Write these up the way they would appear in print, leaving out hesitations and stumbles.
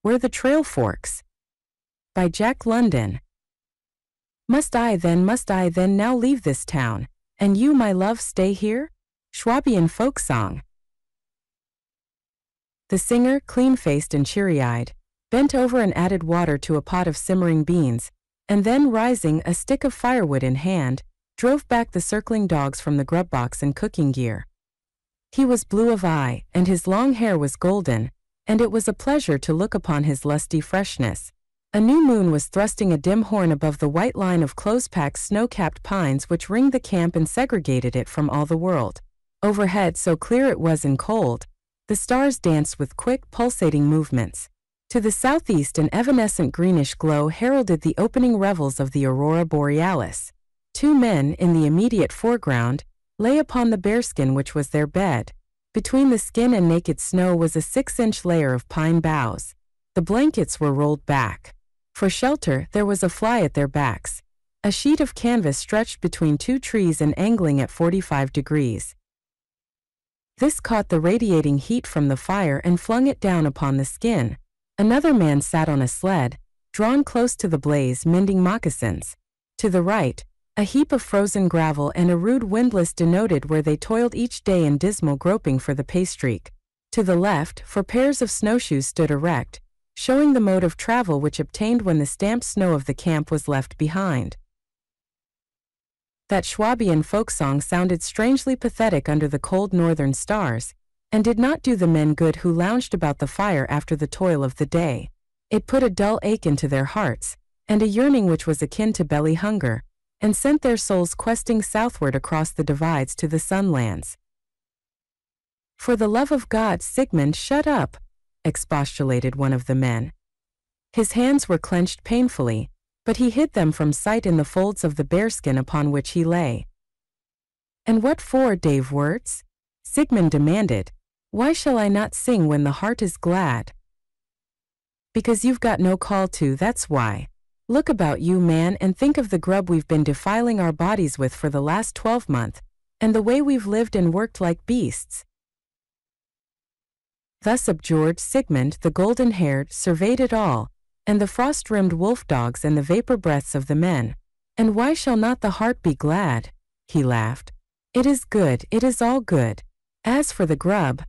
Where the trail forks. By Jack London. Must I then now leave this town, and you, my love, stay here? Swabian folk song. The singer, clean-faced and cheery-eyed, bent over and added water to a pot of simmering beans, and then, rising, a stick of firewood in hand, drove back the circling dogs from the grub box and cooking gear. He was blue of eye, and his long hair was golden, and it was a pleasure to look upon his lusty freshness. A new moon was thrusting a dim horn above the white line of close-packed snow-capped pines which ringed the camp and segregated it from all the world. Overhead, so clear it was and cold, the stars danced with quick, pulsating movements. To the southeast, an evanescent greenish glow heralded the opening revels of the aurora borealis. Two men, in the immediate foreground, lay upon the bearskin which was their bed. Between the skin and naked snow was a 6-inch layer of pine boughs. The blankets were rolled back. For shelter, there was a fly at their backs. A sheet of canvas stretched between two trees and angling at 45 degrees. This caught the radiating heat from the fire and flung it down upon the skin. Another man sat on a sled, drawn close to the blaze, mending moccasins. To the right, a heap of frozen gravel and a rude windlass denoted where they toiled each day in dismal groping for the paystreak. To the left, 4 pairs of snowshoes stood erect, showing the mode of travel which obtained when the stamped snow of the camp was left behind. That Swabian folk song sounded strangely pathetic under the cold northern stars, and did not do the men good who lounged about the fire after the toil of the day. It put a dull ache into their hearts, and a yearning which was akin to belly hunger, and sent their souls questing southward across the divides to the sunlands. For the love of God, Sigmund, shut up, expostulated one of the men. His hands were clenched painfully, but he hid them from sight in the folds of the bearskin upon which he lay. And what for, Dave Wirtz? Sigmund demanded. Why shall I not sing when the heart is glad? Because you've got no call to, that's why. Look about you, man, and think of the grub we've been defiling our bodies with for the last 12 months, and the way we've lived and worked like beasts. Thus abjured, Sigmund, the golden-haired, surveyed it all, and the frost-rimmed wolf-dogs and the vapor breaths of the men. And why shall not the heart be glad? He laughed. It is good, it is all good. As for the grub,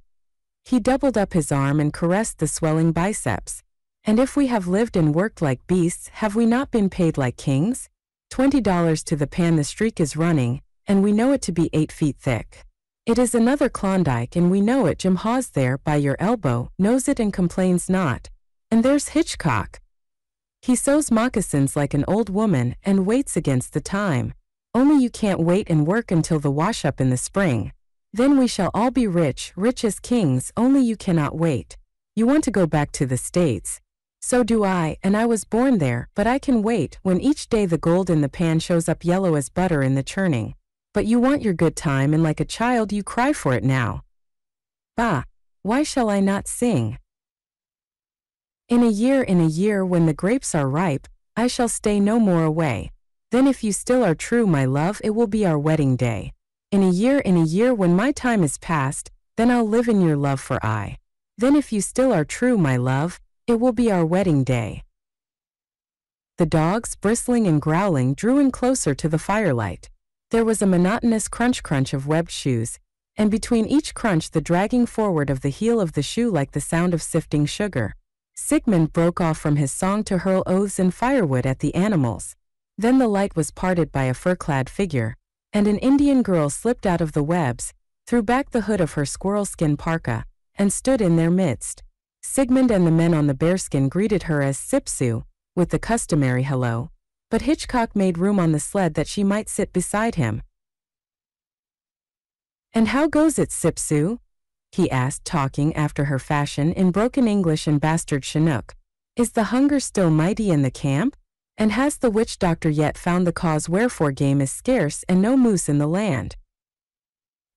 he doubled up his arm and caressed the swelling biceps. And if we have lived and worked like beasts, have we not been paid like kings? $20 to the pan, the streak is running, and we know it to be 8 feet thick. It is another Klondike, and we know it. Jim Hawes there, by your elbow, knows it and complains not. And there's Hitchcock. He sews moccasins like an old woman and waits against the time. Only you can't wait and work until the wash-up in the spring. Then we shall all be rich, rich as kings, only you cannot wait. You want to go back to the States. So do I, and I was born there, but I can wait when each day the gold in the pan shows up yellow as butter in the churning. But you want your good time, and like a child you cry for it now. Bah, why shall I not sing? In a year, when the grapes are ripe, I shall stay no more away. Then if you still are true, my love, it will be our wedding day. In a year, when my time is past, then I'll live in your love for aye. Then if you still are true, my love, it will be our wedding day. The dogs, bristling and growling, drew in closer to the firelight. There was a monotonous crunch-crunch of webbed shoes, and between each crunch the dragging forward of the heel of the shoe like the sound of sifting sugar. Sigmund broke off from his song to hurl oaths and firewood at the animals. Then the light was parted by a fur-clad figure, and an Indian girl slipped out of the webs, threw back the hood of her squirrel-skin parka, and stood in their midst. Sigmund and the men on the bearskin greeted her as Sipsu, with the customary hello, but Hitchcock made room on the sled that she might sit beside him. And how goes it, Sipsu? He asked, talking after her fashion in broken English and bastard Chinook. Is the hunger still mighty in the camp? And has the witch doctor yet found the cause wherefore game is scarce and no moose in the land?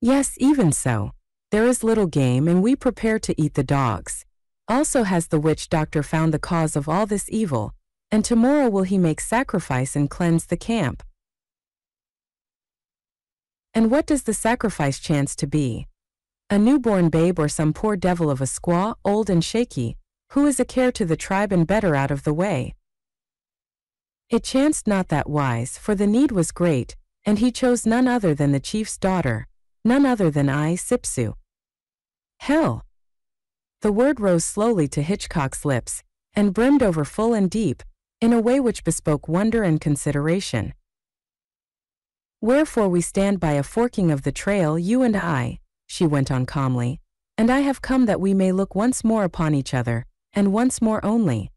Yes, even so. There is little game, and we prepare to eat the dogs. Also has the witch doctor found the cause of all this evil, and tomorrow will he make sacrifice and cleanse the camp. And what does the sacrifice chance to be? A newborn babe or some poor devil of a squaw, old and shaky, Who is a care to the tribe and better out of the way? It chanced not that wise, for the need was great, and he chose none other than the chief's daughter, none other than I, Sipsu. Hell! The word rose slowly to Hitchcock's lips, and brimmed over full and deep, in a way which bespoke wonder and consideration. Wherefore we stand by a forking of the trail, you and I, she went on calmly, and I have come that we may look once more upon each other, and once more only.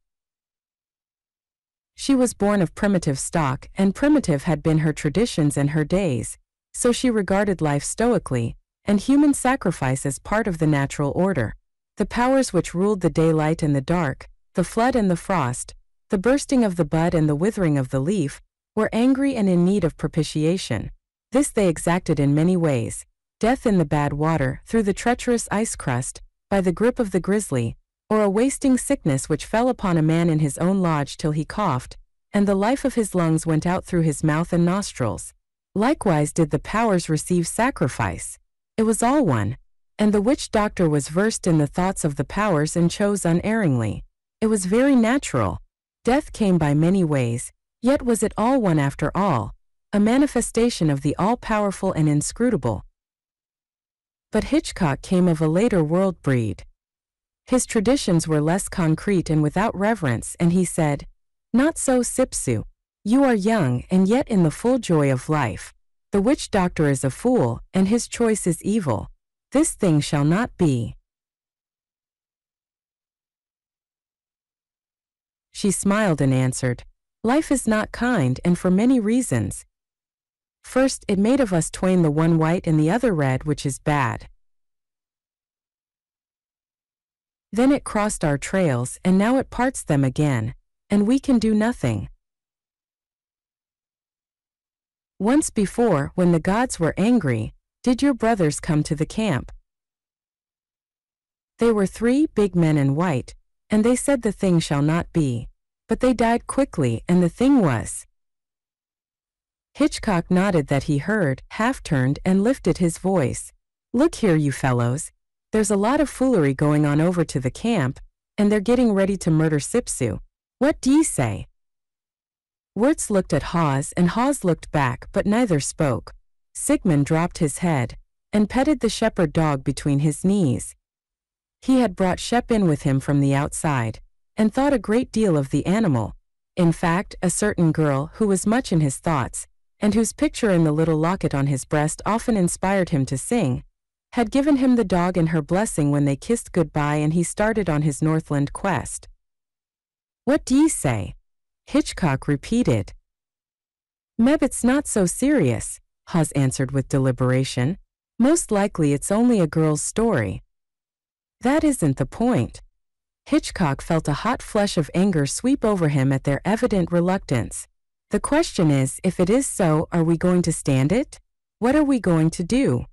She was born of primitive stock, and primitive had been her traditions and her days, so she regarded life stoically, and human sacrifice as part of the natural order. The powers which ruled the daylight and the dark, the flood and the frost, the bursting of the bud and the withering of the leaf, were angry and in need of propitiation. This they exacted in many ways: death in the bad water, through the treacherous ice crust, by the grip of the grizzly, or a wasting sickness which fell upon a man in his own lodge till he coughed, and the life of his lungs went out through his mouth and nostrils. Likewise did the powers receive sacrifice. It was all one, and the witch doctor was versed in the thoughts of the powers and chose unerringly. It was very natural. Death came by many ways, yet was it all one after all, a manifestation of the all-powerful and inscrutable. But Hitchcock came of a later world breed. His traditions were less concrete and without reverence, and he said, "Not so, Sipsu. You are young and yet in the full joy of life. The witch doctor is a fool, and his choice is evil. This thing shall not be." She smiled and answered, "Life is not kind, and for many reasons. First, it made of us twain the one white and the other red, which is bad. Then it crossed our trails, and now it parts them again, and we can do nothing. Once before, when the gods were angry, did your brothers come to the camp? They were 3 big men in white, and they said the thing shall not be. But they died quickly, and the thing was." Hitchcock nodded that he heard, half-turned, and lifted his voice. "Look here, you fellows. There's a lot of foolery going on over to the camp, and they're getting ready to murder Sipsu. What d'ye say?" Wirtz looked at Hawes, and Hawes looked back, but neither spoke. Sigmund dropped his head, and petted the shepherd dog between his knees. He had brought Shep in with him from the outside, and thought a great deal of the animal. In fact, a certain girl, who was much in his thoughts, and whose picture in the little locket on his breast often inspired him to sing, had given him the dog and her blessing when they kissed goodbye and he started on his Northland quest. "What d'ye say?" Hitchcock repeated. "Meb, it's not so serious," Hawes answered with deliberation. "Most likely it's only a girl's story." "That isn't the point." Hitchcock felt a hot flush of anger sweep over him at their evident reluctance. "The question is, if it is so, are we going to stand it? What are we going to do?"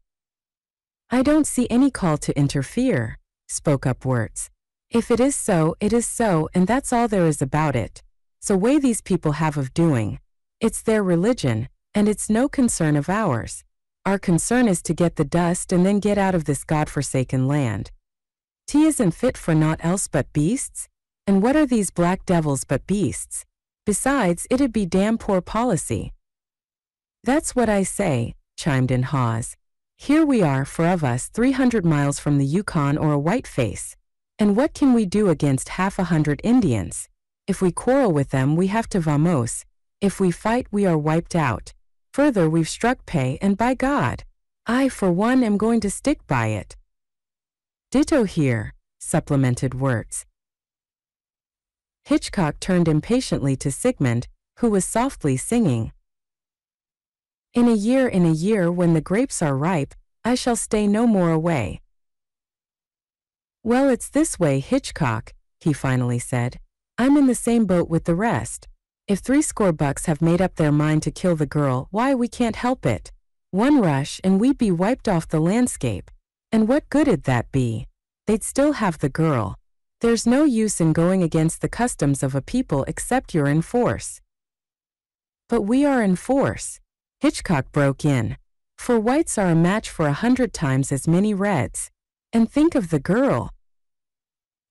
"I don't see any call to interfere," spoke up Wirtz. "If it is so, it is so, and that's all there is about it. So way these people have of doing. It's their religion, and it's no concern of ours. Our concern is to get the dust and then get out of this God-forsaken land. 'T isn't fit for naught else but beasts? And what are these black devils but beasts? Besides, it'd be damn poor policy." "That's what I say," chimed in Hawes. "Here we are, 4 of us, 300 miles from the Yukon or a whiteface. And what can we do against 100 Indians? If we quarrel with them, we have to vamos. If we fight, we are wiped out. Further, we've struck pay, and by God, I, for one, am going to stick by it." "Ditto here," supplemented Wirtz. Hitchcock turned impatiently to Sigmund, who was softly singing. In a year, when the grapes are ripe, I shall stay no more away." "Well, it's this way, Hitchcock," he finally said. "I'm in the same boat with the rest. If 80 bucks have made up their mind to kill the girl, why, we can't help it. One rush and we'd be wiped off the landscape. And what good'd that be? They'd still have the girl. There's no use in going against the customs of a people except you're in force." "But we are in force," Hitchcock broke in. "For whites are a match for 100 times as many reds. And think of the girl."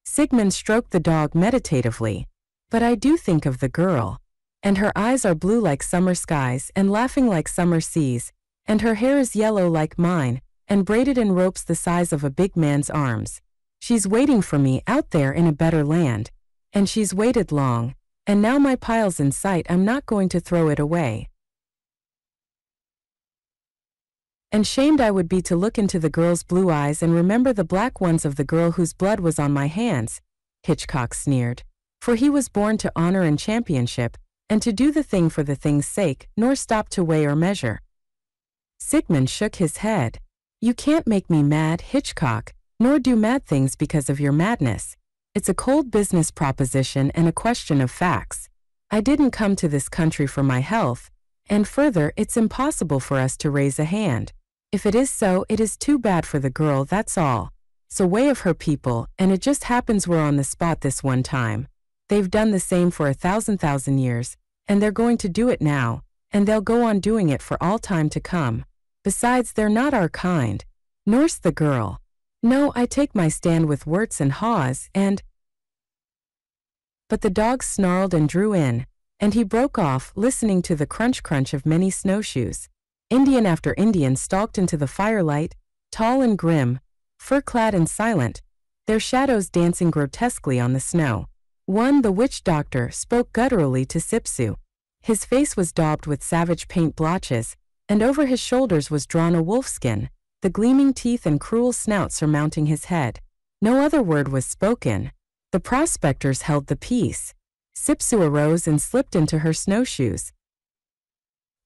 Sigmund stroked the dog meditatively. But I do think of the girl. And her eyes are blue like summer skies and laughing like summer seas, and her hair is yellow like mine, and braided in ropes the size of a big man's arms. She's waiting for me out there in a better land. And she's waited long, and now my pile's in sight, I'm not going to throw it away. And shamed I would be to look into the girl's blue eyes and remember the black ones of the girl whose blood was on my hands, Hitchcock sneered. For he was born to honor and championship, and to do the thing for the thing's sake, nor stop to weigh or measure. Sigmund shook his head. You can't make me mad, Hitchcock, nor do mad things because of your madness. It's a cold business proposition and a question of facts. I didn't come to this country for my health, and further, it's impossible for us to raise a hand. If it is so, it is too bad for the girl, that's all. It's a way of her people, and it just happens we're on the spot this one time. They've done the same for 1,000 years, and they're going to do it now, and they'll go on doing it for all time to come. Besides, they're not our kind. Nor's the girl. No, I take my stand with Wirtz and Hawes, and... But the dog snarled and drew in, and he broke off, listening to the crunch-crunch of many snowshoes. Indian after Indian stalked into the firelight, tall and grim, fur-clad and silent, their shadows dancing grotesquely on the snow. One, the witch doctor, spoke gutturally to Sipsu. His face was daubed with savage paint blotches, and over his shoulders was drawn a wolfskin, the gleaming teeth and cruel snout surmounting his head. No other word was spoken. The prospectors held the peace. Sipsu arose and slipped into her snowshoes.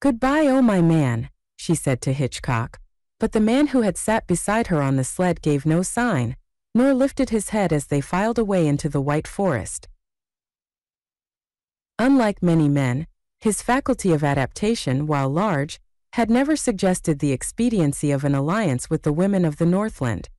Goodbye, oh my man, she said to Hitchcock. But the man who had sat beside her on the sled gave no sign, nor lifted his head as they filed away into the white forest. Unlike many men, his faculty of adaptation, while large, had never suggested the expediency of an alliance with the women of the Northland.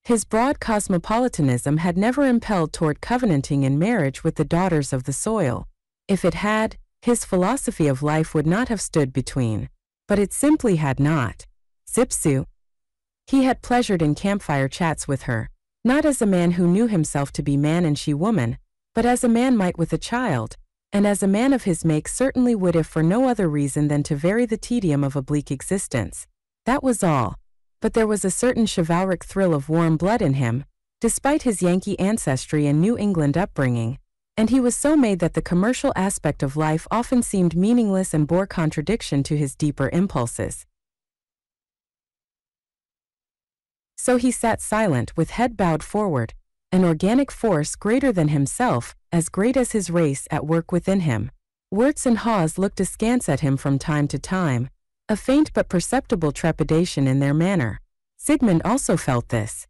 His broad cosmopolitanism had never impelled toward covenanting in marriage with the daughters of the soil. If it had, his philosophy of life would not have stood between. But it simply had not. Sipsu. He had pleasured in campfire chats with her, not as a man who knew himself to be man and she woman, but as a man might with a child, and as a man of his make certainly would if for no other reason than to vary the tedium of a bleak existence. That was all. But there was a certain chivalric thrill of warm blood in him, despite his Yankee ancestry and New England upbringing, and he was so made that the commercial aspect of life often seemed meaningless and bore contradiction to his deeper impulses. So he sat silent with head bowed forward, an organic force greater than himself, as great as his race, at work within him. Wirtz and Hawes looked askance at him from time to time, a faint but perceptible trepidation in their manner. Sigmund also felt this.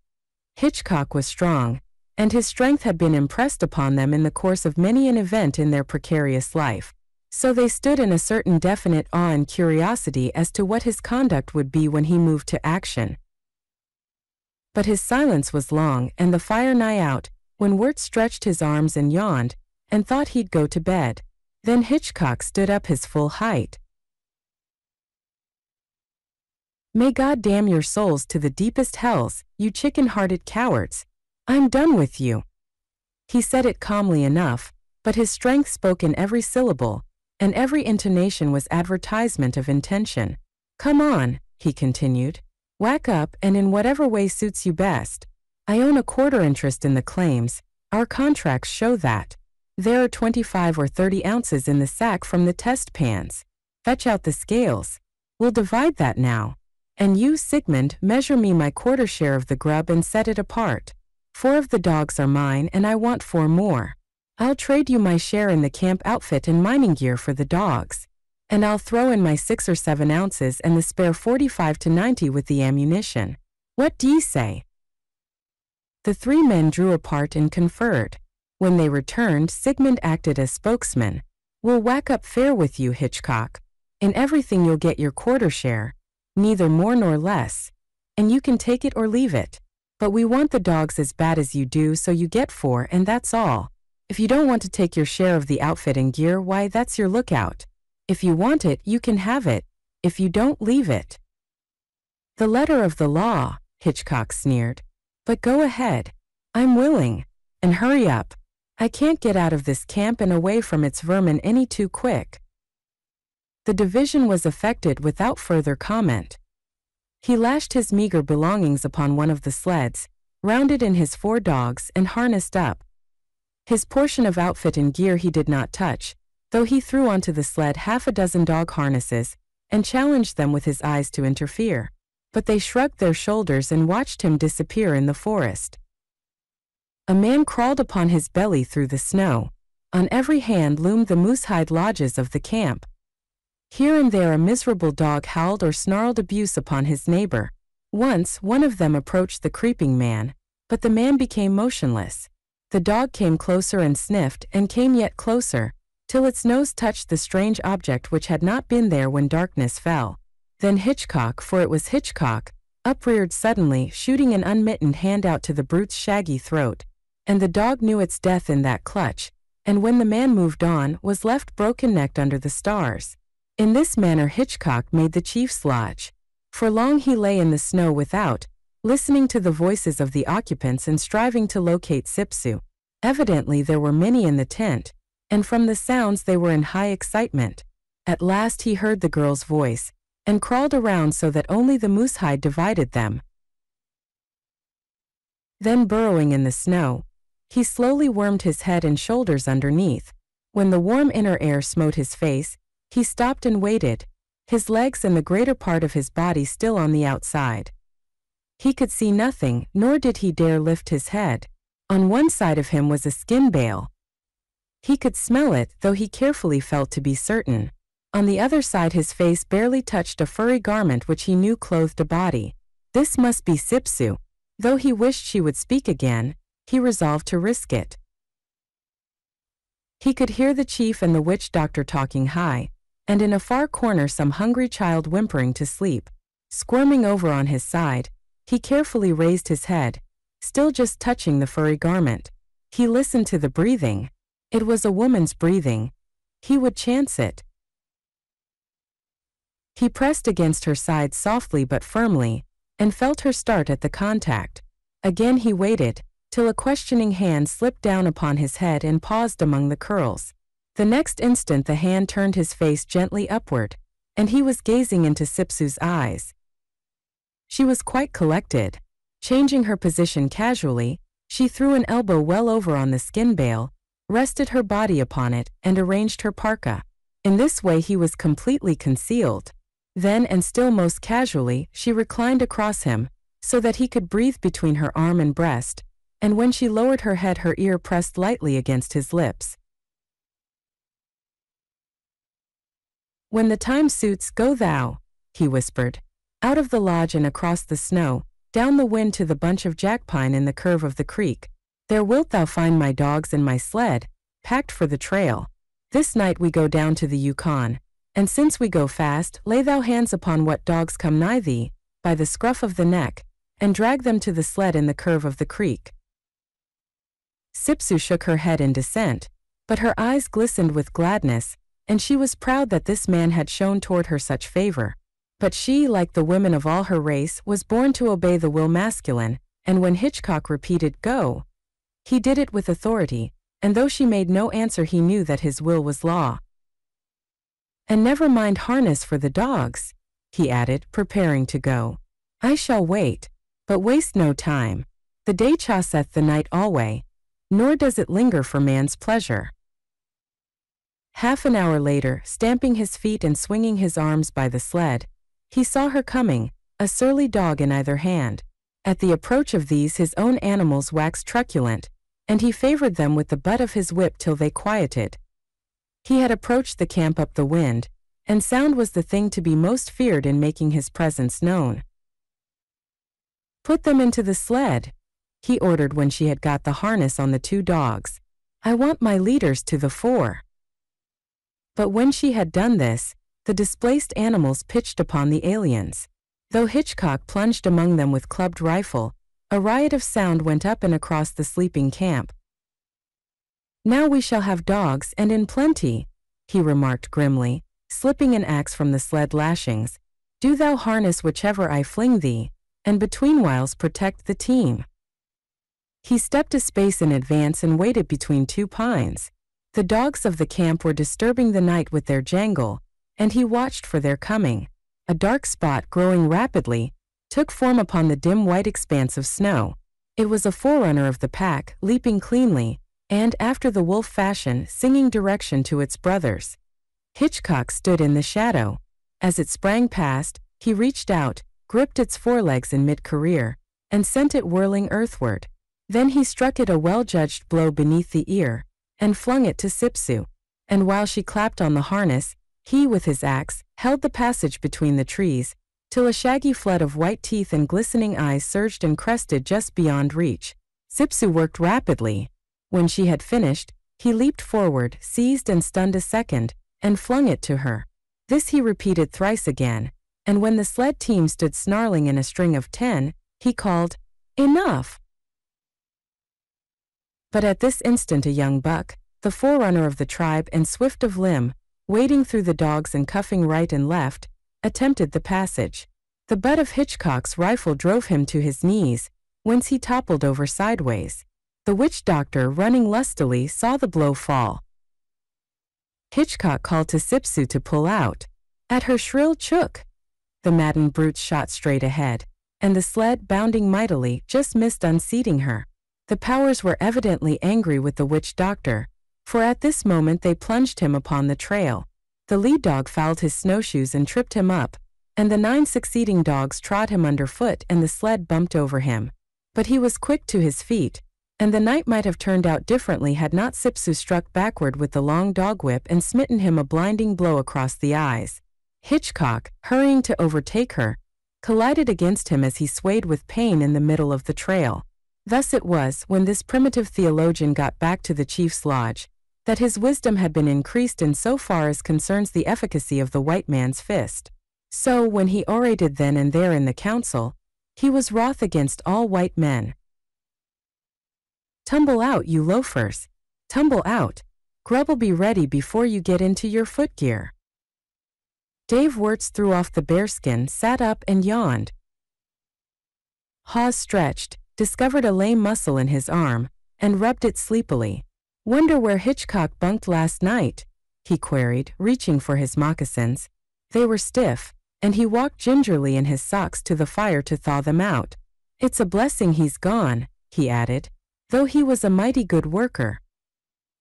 Hitchcock was strong, and his strength had been impressed upon them in the course of many an event in their precarious life. So they stood in a certain definite awe and curiosity as to what his conduct would be when he moved to action. But his silence was long and the fire nigh out, when Wirtz stretched his arms and yawned, and thought he'd go to bed. Then Hitchcock stood up his full height. May God damn your souls to the deepest hells, you chicken-hearted cowards. I'm done with you. He said it calmly enough, but his strength spoke in every syllable, and every intonation was advertisement of intention. Come on, he continued. Whack up, and in whatever way suits you best. I own a quarter interest in the claims. Our contracts show that. There are 25 or 30 ounces in the sack from the test pans. Fetch out the scales. We'll divide that now. And you, Sigmund, measure me my quarter share of the grub and set it apart. 4 of the dogs are mine and I want 4 more. I'll trade you my share in the camp outfit and mining gear for the dogs. And I'll throw in my 6 or 7 ounces and the spare 45 to 90 with the ammunition. What do you say? The 3 men drew apart and conferred. When they returned, Sigmund acted as spokesman. We'll whack up fair with you, Hitchcock. In everything you'll get your quarter share, neither more nor less. And you can take it or leave it. But we want the dogs as bad as you do, so you get 4 and that's all. If you don't want to take your share of the outfit and gear, why, that's your lookout. If you want it, you can have it. If you don't, leave it. The letter of the law, Hitchcock sneered. But go ahead. I'm willing. And hurry up. I can't get out of this camp and away from its vermin any too quick." The division was effected without further comment. He lashed his meager belongings upon one of the sleds, rounded in his 4 dogs, and harnessed up. His portion of outfit and gear he did not touch, though he threw onto the sled 6 dog harnesses and challenged them with his eyes to interfere. But they shrugged their shoulders and watched him disappear in the forest. A man crawled upon his belly through the snow. On every hand loomed the moosehide lodges of the camp. Here and there a miserable dog howled or snarled abuse upon his neighbor. Once one of them approached the creeping man, but the man became motionless. The dog came closer and sniffed and came yet closer, till its nose touched the strange object which had not been there when darkness fell. Then Hitchcock, for it was Hitchcock, upreared suddenly, shooting an unmittened hand out to the brute's shaggy throat, and the dog knew its death in that clutch, and when the man moved on, was left broken-necked under the stars. In this manner Hitchcock made the chief's lodge. For long he lay in the snow without, listening to the voices of the occupants and striving to locate Sipsu. Evidently there were many in the tent, and from the sounds they were in high excitement. At last he heard the girl's voice, and crawled around so that only the moosehide divided them. Then burrowing in the snow, he slowly wormed his head and shoulders underneath. When the warm inner air smote his face, he stopped and waited, his legs and the greater part of his body still on the outside. He could see nothing, nor did he dare lift his head. On one side of him was a skin bale. He could smell it, though he carefully felt to be certain. On the other side his face barely touched a furry garment which he knew clothed a body. This must be Sipsu. Though he wished she would speak again, he resolved to risk it. He could hear the chief and the witch doctor talking high, and in a far corner some hungry child whimpering to sleep. Squirming over on his side, he carefully raised his head, still just touching the furry garment. He listened to the breathing. It was a woman's breathing. He would chance it. He pressed against her side softly but firmly, and felt her start at the contact. Again he waited, till a questioning hand slipped down upon his head and paused among the curls. The next instant the hand turned his face gently upward, and he was gazing into Sipsu's eyes. She was quite collected. Changing her position casually, she threw an elbow well over on the skin bale, rested her body upon it, and arranged her parka. In this way he was completely concealed. Then, and still most casually, she reclined across him, so that he could breathe between her arm and breast, and when she lowered her head her ear pressed lightly against his lips. "When the time suits, go thou," he whispered. Out of the lodge and across the snow, down the wind to the bunch of jackpine in the curve of the creek. "There wilt thou find my dogs and my sled, packed for the trail. This night we go down to the Yukon, and since we go fast, lay thou hands upon what dogs come nigh thee, by the scruff of the neck, and drag them to the sled in the curve of the creek." Sipsu shook her head in dissent, but her eyes glistened with gladness, and she was proud that this man had shown toward her such favor. But she, like the women of all her race, was born to obey the will masculine, and when Hitchcock repeated, "Go," he did it with authority, and though she made no answer he knew that his will was law. "And never mind harness for the dogs," he added, preparing to go. "I shall wait, but waste no time. The day chaseth the night alway, nor does it linger for man's pleasure." Half an hour later, stamping his feet and swinging his arms by the sled, he saw her coming, a surly dog in either hand. At the approach of these his own animals waxed truculent, and he favored them with the butt of his whip till they quieted. He had approached the camp up the wind, and sound was the thing to be most feared in making his presence known. "Put them into the sled," he ordered when she had got the harness on the 2 dogs. "I want my leaders to the fore." But when she had done this, the displaced animals pitched upon the aliens. Though Hitchcock plunged among them with clubbed rifle, a riot of sound went up and across the sleeping camp. "Now we shall have dogs, and in plenty," he remarked grimly, slipping an axe from the sled lashings. "Do thou harness whichever I fling thee, and betweenwhiles protect the team." He stepped a space in advance and waited between two pines. The dogs of the camp were disturbing the night with their jangle, and he watched for their coming. A dark spot growing rapidly took form upon the dim white expanse of snow. It was a forerunner of the pack, leaping cleanly, and, after the wolf fashion, singing direction to its brothers. Hitchcock stood in the shadow. As it sprang past, he reached out, gripped its forelegs in mid-career, and sent it whirling earthward. Then he struck it a well-judged blow beneath the ear, and flung it to Sipsu. And while she clapped on the harness, he, with his axe, held the passage between the trees, till a shaggy flood of white teeth and glistening eyes surged and crested just beyond reach. Sipsu worked rapidly. When she had finished, he leaped forward, seized and stunned a second, and flung it to her. This he repeated thrice again, and when the sled team stood snarling in a string of 10, he called, "Enough!" But at this instant a young buck, the forerunner of the tribe and swift of limb, wading through the dogs and cuffing right and left, attempted the passage. The butt of Hitchcock's rifle drove him to his knees, whence he toppled over sideways. The witch doctor, running lustily, saw the blow fall. Hitchcock called to Sipsu to pull out. At her shrill chook, the maddened brutes shot straight ahead, and the sled, bounding mightily, just missed unseating her. The powers were evidently angry with the witch doctor, for at this moment they plunged him upon the trail. The lead dog fouled his snowshoes and tripped him up, and the 9 succeeding dogs trod him underfoot and the sled bumped over him. But he was quick to his feet, and the night might have turned out differently had not Sipsu struck backward with the long dog whip and smitten him a blinding blow across the eyes. Hitchcock, hurrying to overtake her, collided against him as he swayed with pain in the middle of the trail. Thus it was, when this primitive theologian got back to the chief's lodge, that his wisdom had been increased in so far as concerns the efficacy of the white man's fist. So, when he orated then and there in the council, he was wroth against all white men. "Tumble out, you loafers! Tumble out! Grub'll be ready before you get into your footgear." Dave Wirtz threw off the bearskin, sat up and yawned. Hawes stretched, discovered a lame muscle in his arm, and rubbed it sleepily. "Wonder where Hitchcock bunked last night?" he queried, reaching for his moccasins. They were stiff, and he walked gingerly in his socks to the fire to thaw them out. "It's a blessing he's gone," he added, "though he was a mighty good worker."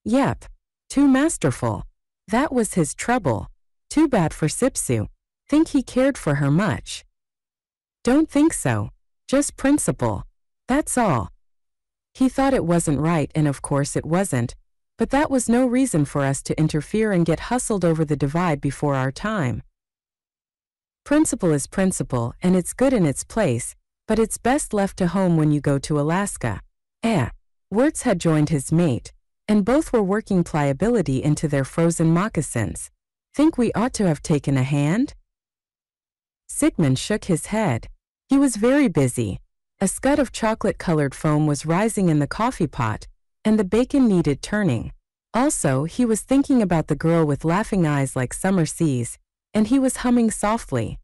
"Yep. Too masterful. That was his trouble. Too bad for Sipsu. Think he cared for her much?" "Don't think so. Just principle. That's all. He thought it wasn't right, and of course it wasn't, but that was no reason for us to interfere and get hustled over the divide before our time. Principle is principle, and it's good in its place, but it's best left to home when you go to Alaska." Wirtz had joined his mate, and both were working pliability into their frozen moccasins. "Think we ought to have taken a hand?" Sigmund shook his head. He was very busy. A scud of chocolate-colored foam was rising in the coffee pot, and the bacon needed turning. Also, he was thinking about the girl with laughing eyes like summer seas, and he was humming softly.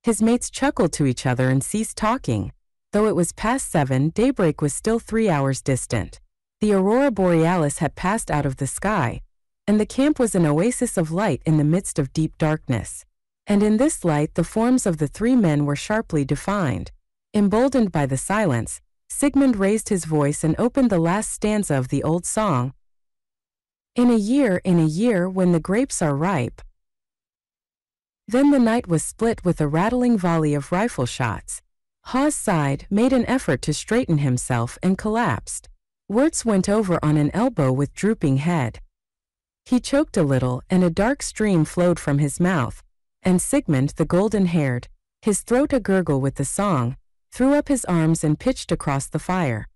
His mates chuckled to each other and ceased talking. Though it was past 7, daybreak was still 3 hours distant. The aurora borealis had passed out of the sky, and the camp was an oasis of light in the midst of deep darkness. And in this light the forms of the 3 men were sharply defined. Emboldened by the silence, Sigmund raised his voice and opened the last stanza of the old song. In a year, when the grapes are ripe." Then the night was split with a rattling volley of rifle shots. Hawes sighed, made an effort to straighten himself, and collapsed. Wirtz went over on an elbow with drooping head. He choked a little, and a dark stream flowed from his mouth, and Sigmund, the golden-haired, his throat a gurgle with the song, threw up his arms and pitched across the fire.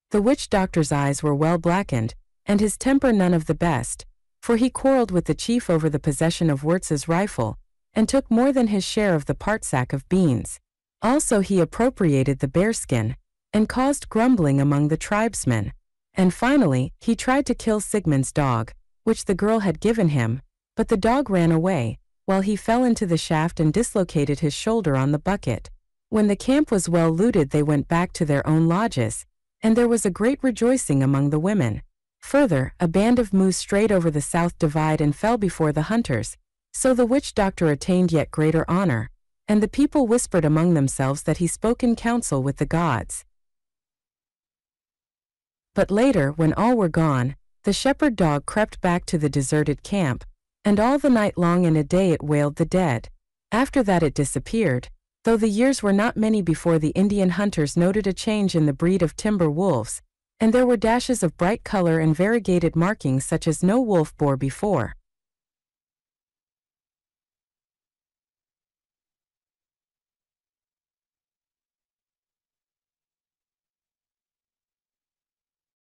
The witch doctor's eyes were well blackened, and his temper none of the best, for he quarreled with the chief over the possession of Wirtz's rifle, and took more than his share of the part-sack of beans. Also he appropriated the bearskin, and caused grumbling among the tribesmen. And finally, he tried to kill Sigmund's dog, which the girl had given him, but the dog ran away, while he fell into the shaft and dislocated his shoulder on the bucket. When the camp was well looted, they went back to their own lodges, and there was a great rejoicing among the women. Further, a band of moose strayed over the south divide and fell before the hunters, so the witch doctor attained yet greater honor, and the people whispered among themselves that he spoke in council with the gods. But later, when all were gone, the shepherd dog crept back to the deserted camp, and all the night long and a day it wailed the dead. After that it disappeared, though the years were not many before the Indian hunters noted a change in the breed of timber wolves, and there were dashes of bright color and variegated markings such as no wolf bore before.